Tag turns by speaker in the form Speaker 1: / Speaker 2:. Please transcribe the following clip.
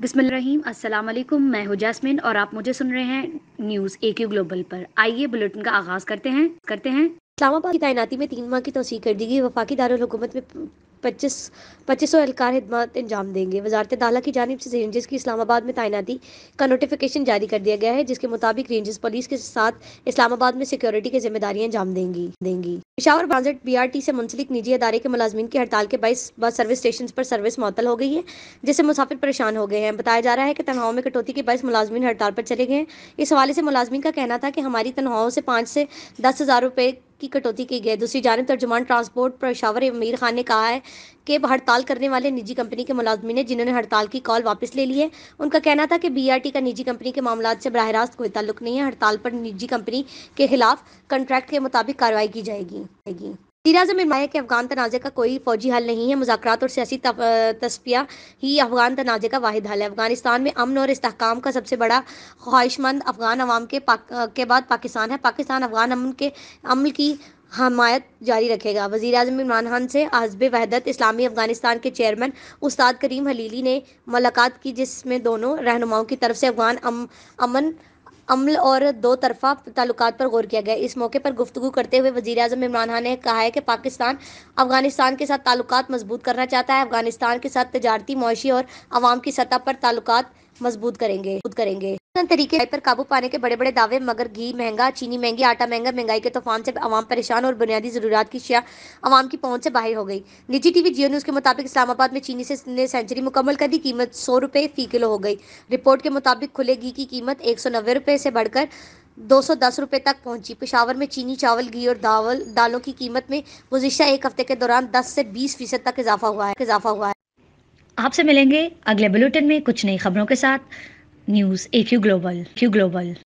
Speaker 1: बिस्मिल्लाहिर्रहमानिर्रहीम। अस्सलाम वालेकुम। मैं हूं जैस्मिन और आप मुझे सुन रहे हैं न्यूज़ AQ ग्लोबल पर। आइए बुलेटिन का आगाज़ करते हैं।
Speaker 2: इस्लामाबाद की तैनाती में 3 माह की तौसीह कर दी गई। वफाकी दारुल हुकूमत में 2500 एहलकार खिदमत अंजाम देंगे। वजारत दाखिला की जानिब से रेंजर्स की इस्लामाबाद में तैनाती का नोटिफिकेशन जारी कर दिया गया है, जिसके मुताबिक रेंजर्स पुलिस के साथ इस्लामाबाद में सिक्योरिटी की जिम्मेदारियां अंजाम देंगी। पेशावर बाजट BRT से मुंसलिक निजी अदारे के मुलाजमीन की हड़ताल के बायस बस सर्विस स्टेशन पर सर्विस मुअत्तल हो गई है, जिससे मुसाफिर परेशान हो गए हैं। बताया जा रहा है कि तनख्वाहों में कटौती के बायस मुलाजमीन हड़ताल पर चले गए हैं। इस हवाले से मुलाजमीन का कहना था कि हमारी तनख्वाहों से 5 से 10 हज़ार रुपये की कटौती की गई। दूसरी जानिब तर्जुमान ट्रांसपोर्ट पेशावर अमीर खान ने कहा है कि हड़ताल करने वाले निजी कंपनी के मुलाजमीन ने जिन्होंने हड़ताल की कॉल वापस ले ली है, उनका कहना था कि BRT का निजी कंपनी के मामलात से बराह रास्त कोई ताल्लुक नहीं है। हड़ताल पर निजी कंपनी के खिलाफ कॉन्ट्रैक्ट के मुताबिक कार्रवाई की जाएगी। वज़ीर-ए-आज़म ने कहा कि अफगान तनाज़े का कोई फौजी हल नहीं है, मुज़ाकरात और सियासी तस्फिया ही अफगान तनाज़े का वाहिद हल है। अफगानिस्तान में अमन और इस्तेहकाम का सबसे बड़ा ख्वाहिशमंद अफगान अवाम के बाद पाकिस्तान है। पाकिस्तान अफगान अमन की हमायत जारी रखेगा। वज़ीर-ए-आज़म इमरान खान से हिज़्ब वहदत इस्लामी अफगानिस्तान के चेयरमैन उस्ताद करीम हलीली ने मुलाकात की, जिसमें दोनों रहनुमाओं की तरफ से अफगान अमन और दो तरफा ताल्लुकात पर गौर किया गया। इस मौके पर गुफ्तगू करते हुए वज़ीर-ए-आज़म इमरान खान ने कहा है कि पाकिस्तान अफगानिस्तान के साथ ताल्लुकात मजबूत करना चाहता है। अफगानिस्तान के साथ तजारती, मुआशी और अवाम की सतह पर ताल्लुकात मजबूत करेंगे। तरीके पर काबू पाने के बड़े बड़े दावे, मगर घी महंगा, चीनी महंगी, आटा महंगा। महंगाई के तूफान से अवाम परेशान और बुनियादी ज़रूरियात की अशिया अवाम की पहुंच से बाहर हो गई। निजी TV जियो न्यूज़ के मुताबिक इस्लामाबाद में चीनी ने सेंचुरी मुकम्मल कर दी। कीमत 100 रुपये फ़ी किलो हो गई। रिपोर्ट के मुताबिक खुले घी की कीमत 190 रुपये से बढ़कर 210 रुपये तक पहुंची। पेशावर में चीनी, चावल, घी और दालों की कीमत में गुज़िश्ता एक हफ्ते के दौरान 10 से 20% तक इजाफा हुआ है।
Speaker 1: आपसे मिलेंगे अगले बुलेटिन में कुछ नई खबरों के साथ। News AQ global.